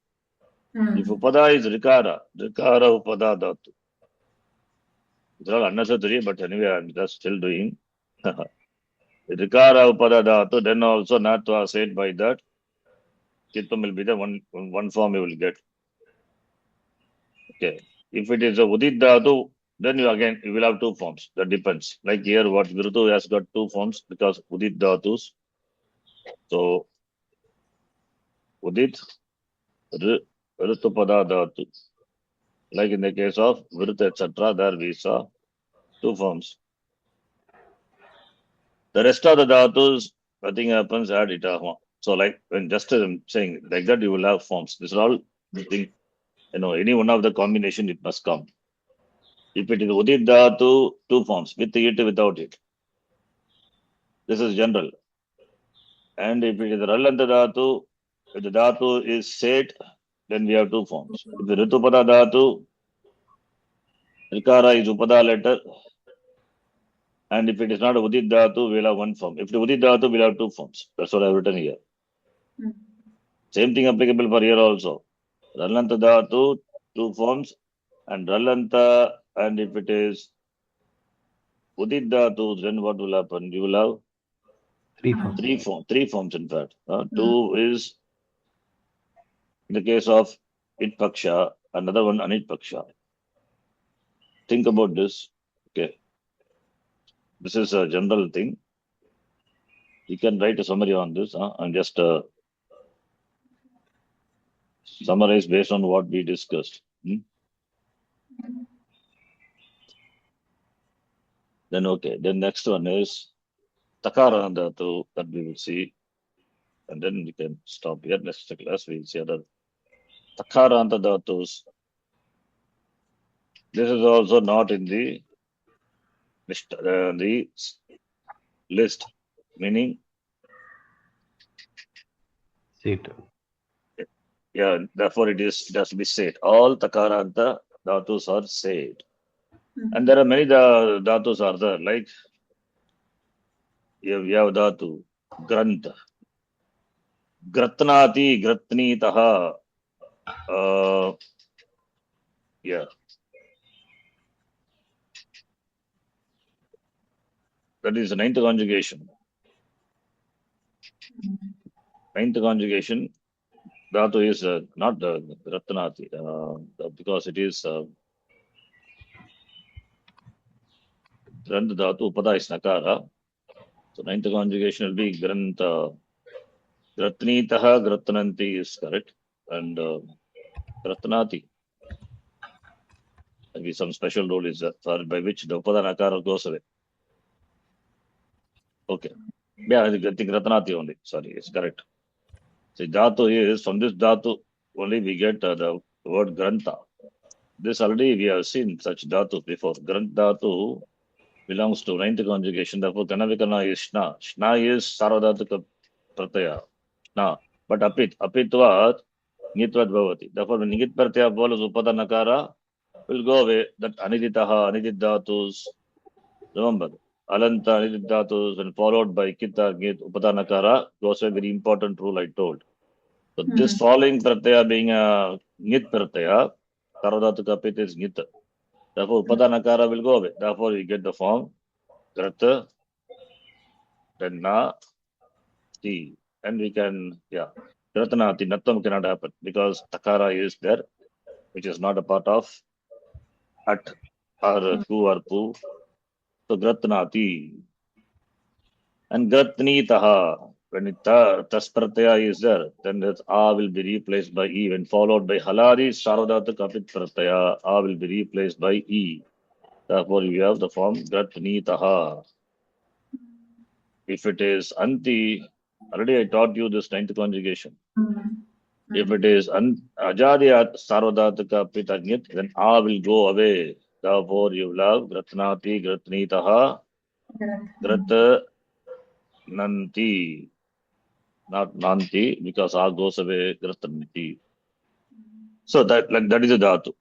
If upada is rikara upada dhatu. It's all unnecessary, but anyway, I'm just still doing. Rikara upada dhatu, then also natva said by that, kittam will be the one form you will get. Okay. If it is a udit dhatu, then you will have two forms. That depends. Like here, what Virutu has got two forms because udit dhatus. So udit, ritupada dhatu. Like in the case of Viruta, etc., there we saw two forms. The rest of the dhatus, nothing happens, add itahma. So like when just saying like that, you will have forms. This is all the thing. Any one of the combination, it must come. If it is udit dhatu, two forms, with it, without it. This is general. And if it is rallanta dhatu, if the dhatu is set, then we have two forms. If the ritupada dhatu, rikara is upada letter, and if it is not udit dhatu, we'll have one form. If the udit dhatu, we'll have two forms. That's what I've written here. Same thing applicable for here also. Rallanta dhatu, two forms, and rallanta, and if it is udit dhatu, then what will happen? You will have three forms in fact. Two is in the case of it paksha, another one anit paksha. Think about this. Okay. This is a general thing. You can write a summary on this. And just summarize based on what we discussed. Then okay. Then next one is Takara Dhatu that we will see. And then we can stop here. Next class we will see other Takaranta Dhatus. This is also not in the list, meaning Seat. yeah, therefore it has to be said. All Takaranta Dhatus are said. And there are many Dhatus are there, like Yav Dhatu, Grantha, Gratnati, Gratnitaha. Yeah. That is the ninth conjugation. Ninth conjugation, Dhatu is not Ratnati, because it is Grant Dhatu, Upada is Nakara. So ninth conjugation will be Granta. Gratnitaha, Gratnanti is correct. And Gratnati. Maybe some special rule is by which the Upada Nakara goes away. Okay. Yeah, I think Gratnati only. Sorry, it's correct. So Dhatu is, from this Dhatu only we get the word Granta. This already we have seen such Dhatu before. Grant Dhatu belongs to ninth conjugation. Therefore, Kanavikana is Shna. Shna is Sarvadhatuka Pratyaya. Shna. But Apitvat, Nitvat Bhavati. Therefore, when Nigit Pratyaya follows Upada Nakara, will go away. That Aniditaha, Anidit Dhatus. Remember, Alanta, Anidit Dhatus, and followed by Kita, Git, Upada Nakara, goes a very important rule I told. So this following Pratyaya being a Nit Pratyaya, Sarvadhatuka Pit is Nit. Therefore, Upada Nakara will go away. Therefore, we get the form Grata, then Na, Ti. And we can, yeah, Gratnati, Nattam cannot happen because Takara is there, which is not a part of At or Ku or Pu. So Gratnati. And Gratnitaha, when it Tas Pratyaya is there, then that A will be replaced by E. When followed by Haladi, Sarvadhatu Kapit Pratyaya, A will be replaced by E. Therefore, we have the form Gratnitaha. If it is Anti, already I taught you this ninth conjugation. If it is Ajadi Sarvadhataka Pitagnyat, then A will go away. Therefore, you will have Gratnati, Gratnitaha, Gratnanti. Not Nanti, because A goes away, Gratnanti. So that is a Dhatu.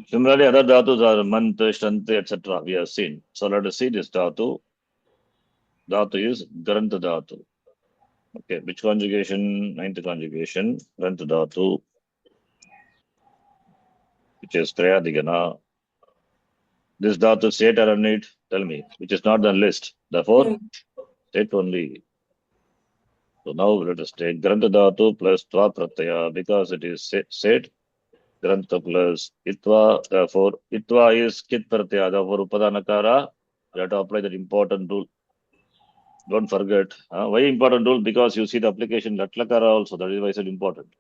Similarly, other Dhatus are Mant, Shanti, etc. We have seen. So let us see this Dhatu. Dhatu is Granta Dhatu. Okay, which conjugation? Ninth conjugation, Granta Dhatu, which is Kriyadigana. This Dhatu state or unit? Tell me, which is not the list. Therefore, state only. So now let us take Granta Dhatu plus Tva Pratyaya because it is state. Granta plus Itva. Therefore, Itva is Kit Pratyaya. Therefore, Upada Nakara. You have to apply that important rule. Don't forget. Why important rule? Because you see the application Latlakara also. That is why I said important.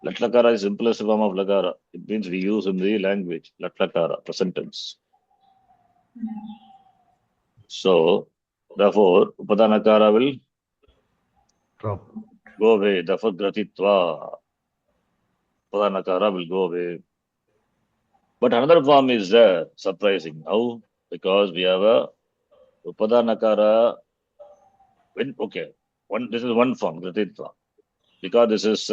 Latlakara is simplest form of Lakara. It means we use in the language. Latlakara, present tense. So, therefore, Upadanakara will Drop. go away. Therefore, Gratitva. Upadanakara will go away. But another form is there, surprising. How? Because we have a Upadanakara. This is one form, Gratitva. Because this is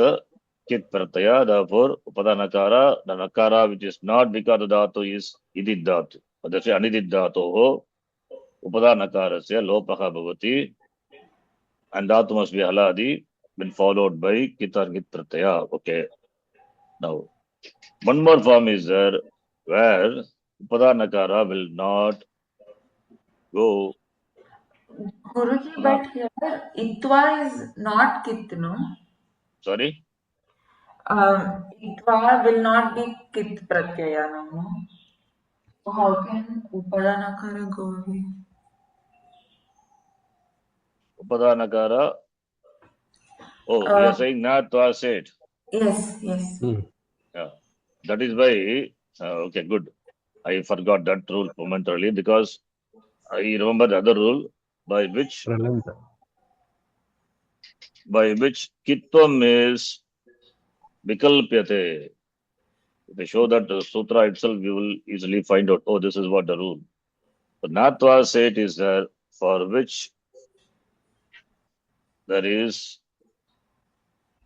Kit Pratyaya, therefore, Upadanakara, the Nakara which is not because the Dhatu is Idid Dhatu. But that's Anidid Dhatu. Upadanakara se Lopaha Bhavati. And Dhatu must be Haladi, when followed by Kit or Kit Pratyaya. Okay. Now, one more form is there where Upadanakara will not go. Guruji, but here Itva is not Kit, no? Sorry? Itva will not be Kit Pratyaya, no? So how can Upadanakara go away? Upadanakara. Oh, we are saying not Twa said. Yes. Yeah. That is why, okay, good. I forgot that rule momentarily because I remember the other rule by which Ralanta. kitvam is vikalpyate. If I show that sutra itself, we will easily find out, oh, this is what the rule. But Natva set is there for which there is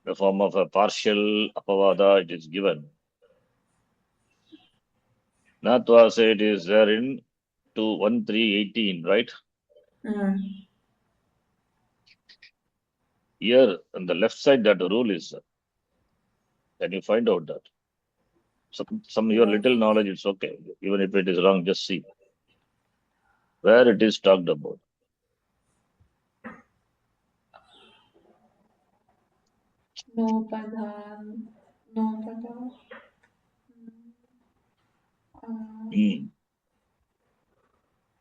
the form of a partial apavada, it is given. Natva set is there in 2:1,3:18, right? Mm. Here on the left side, that rule is there. Can you find out that? Some your little knowledge, it's okay. Even if it is wrong, just see where it is talked about. No pada. No pada. Hmm.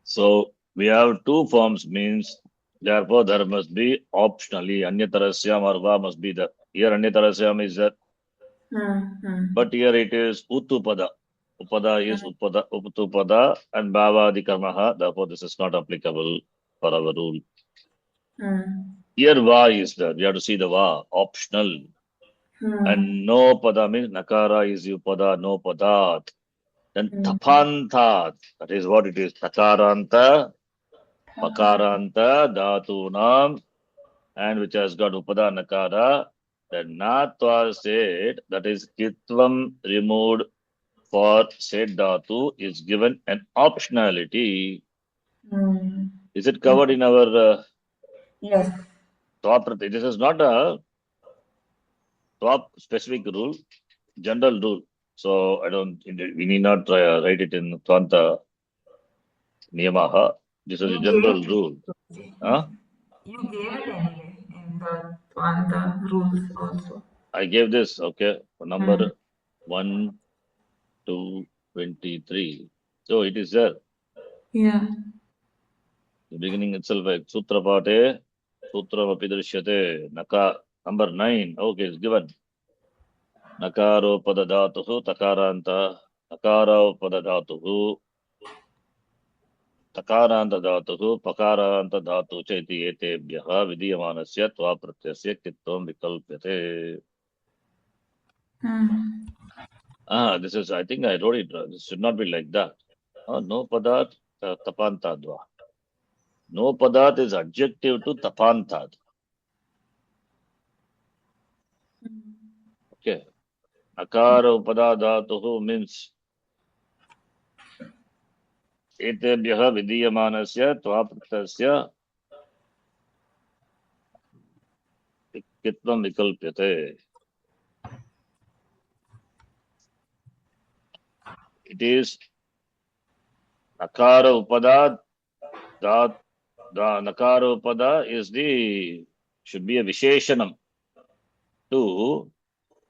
So we have two forms, means therefore there must be optionally Anyatarasyam or Va must be there. Here Anyatarasyam is there, but here it is Uttupada. Upada is Uttupada and Bhavadi Karmaha, therefore this is not applicable for our rule. Here Va is there, you have to see the Va, optional. And no pada means Nakara is Upada, no padat. Then Tapantat, that is what it is, Takaranta, Pakaranta, Dhatunam, and which has got Upada Nakara. Then Natva said, that is Kitvam removed for said Dhatu is given an optionality. Is it covered in our Yes. Swaprati? This is not a Swap specific rule, general rule. So I don't, we need not write it in Twanta Niyamaha. This is a general rule. Huh? You gave it anyway in the Twanta rules also. I gave this, okay, number 1, 2, 23. So it is there. Yeah. The beginning itself, like Sutra Pate, Sutra Apidrishyate, Naka, number 9, okay, it's given. Nakaro Padadatuhu, Takaranta, Nakaro Padadatuhu, Takaranta Dhatuhu, Pakaranta Dhatu Chaiti Etebhyaha, Vidiyamanasya, Tva Pratyasya, Kitvam Vikalpyate. This is, I think I wrote it. This should not be like that. No padat, tapantadva. No padat is adjective to tapantad. Okay. Akara upadadatuhu means etebhyaha vidiyamanasya tvapratasya kitvam vikalpyate. It is Nakara upada, that the Nakara upada is should be a Visheshanam to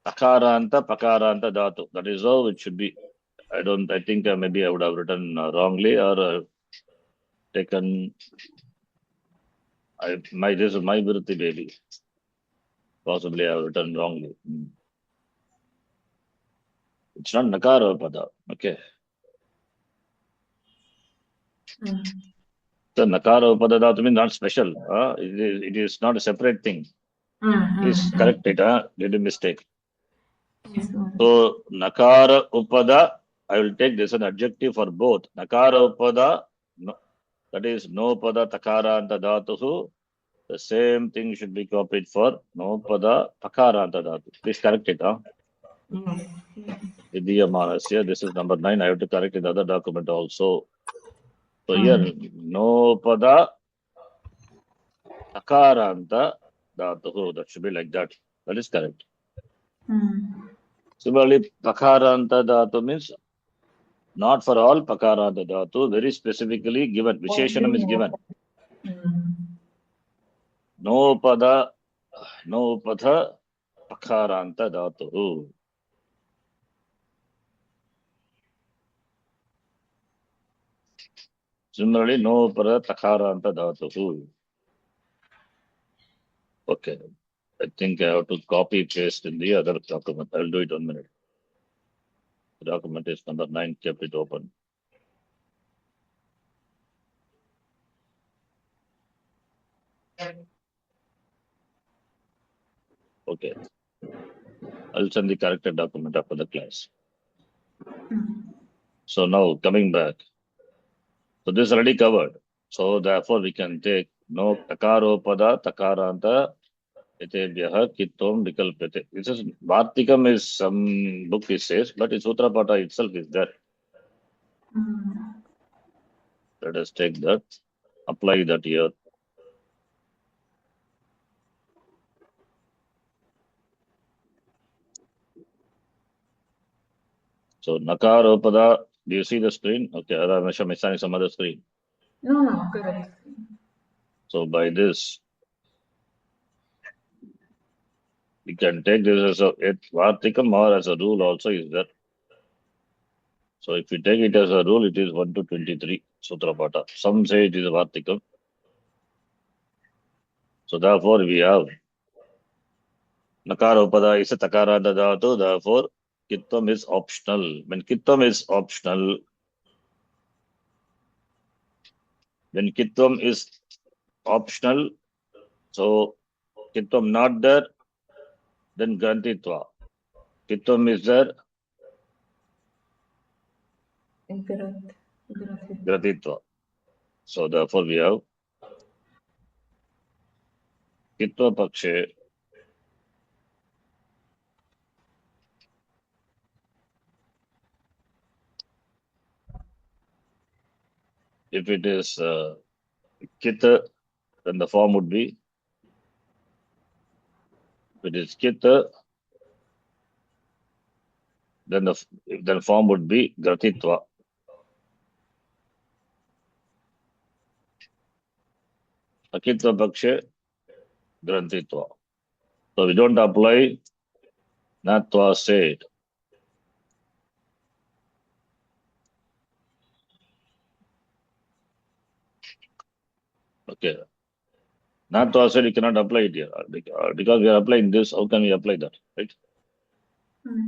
Takaranta, Pakaranta Dhatu. That is how it should be. I think maybe I would have written wrongly or taken, this is my Vritti baby. Possibly I have written wrongly. It's not Nakara Pada. Okay. So Nakara Pada Dhatu means not special. It is not a separate thing. Please correct it. Did a mistake. So Nakara Upada, I will take this an adjective for both. Nakara Upada, no, that is no pada takaranta dhatuhu. The same thing should be copied for no pada pakaranta dhatu. Please correct it. Vidiyamanasya, this is number 9. I have to correct in the other document also. So here no pada takaranta dhatuhu. That should be like that. That is correct. Similarly, pakaranta dhatu means not for all pakaranta dhatu, very specifically given. Visheshanam is given. No pada pakaranta dhatu. Similarly, no pada takaranta dhatu. Okay. I think I have to copy paste in the other document. I'll do it 1 minute. The document is number 9, kept it open. Okay. I'll send the corrected document after the class. So now coming back. So this is already covered. So therefore we can take no takaropada takaranta etebhyah kittom vikalpyate. This is Vartikam is some book it says, but in Sutrapata itself is there. Let us take that, apply that here. So nakaropada, do you see the screen? Okay, I'm showing some other screen. No, correct. So by this, we can take this as a Vartikam or as a rule also is there. So if we take it as a rule, it is 1 to 23 Sutrapata. Some say it is a Vartikam. So therefore we have Nakaropada is a Takaranta Dhatu, therefore Kittam is optional. When Kittam is optional, so Kittam not there, then Grantitva. Kittam is there, Gratitva. So therefore we have Kitva Pakshe. If it is Kita, then the form would be, if it is Kita, then the form would be Gratitva. Akitva Pakshe, Grantitva. So we don't apply Natva said. Okay. Natva said you cannot apply it here because we are applying this. How can we apply that? Right?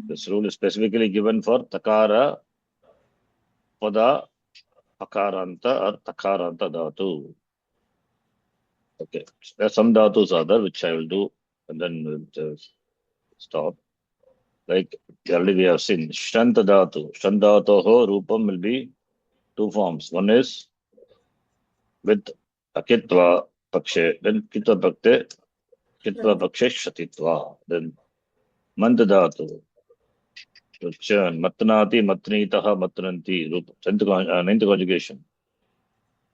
This rule is specifically given for Takara, Pada, Akaranta or Takaranta Dhatu. Okay. There are some dhatus are there which I will do and then we'll stop. Like already we have seen Shanta Dhatu. Shanta Dhatu Rupam will be two forms. One is with Akitva Pakshe, then Kitva Bhakte, Kitva Pakshe Shatitva. Then Mant Dhatu. Matnati, Matnitaha, Matnanti. Ninth conjugation.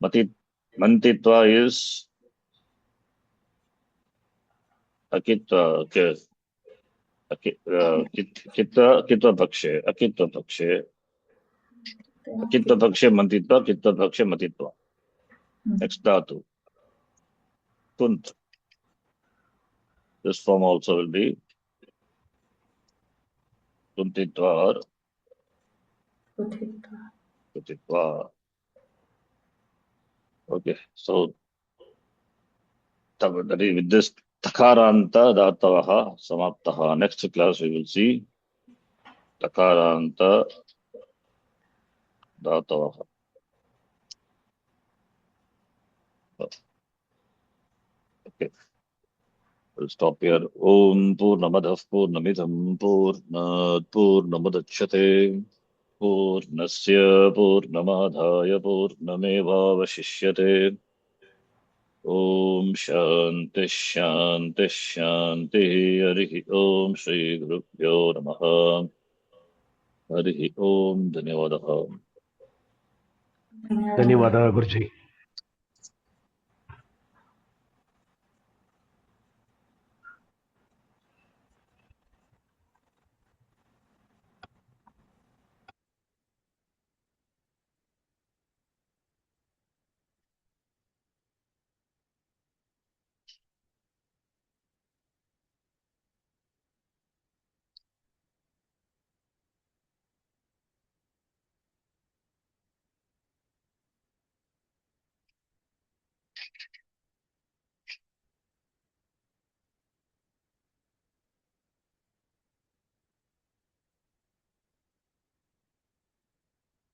Mantitva is Akitva. Okay. Kitva Pakshe, Akitva Pakshe, Akitva Pakshe Mantitva, Kitva Pakshe Matitva. Next dhatu. Tunt. This form also will be Tuntitva or Putitva. Okay, so with this Takaranta Dhatavaha Samaptaha. Next class we will see Takaranta Dhatavaha. Okay, we'll stop here. Om Purnamadah Purnamidham Purnat Purnamadachyate Purnasya Purnamadhaya Purnamevavashishyate. Om Shanti Shanti Shanti Harihi Om Shri Gurubhyo Namaha Harihi Om Dhanyavadaha. Dhanyavada Guruji.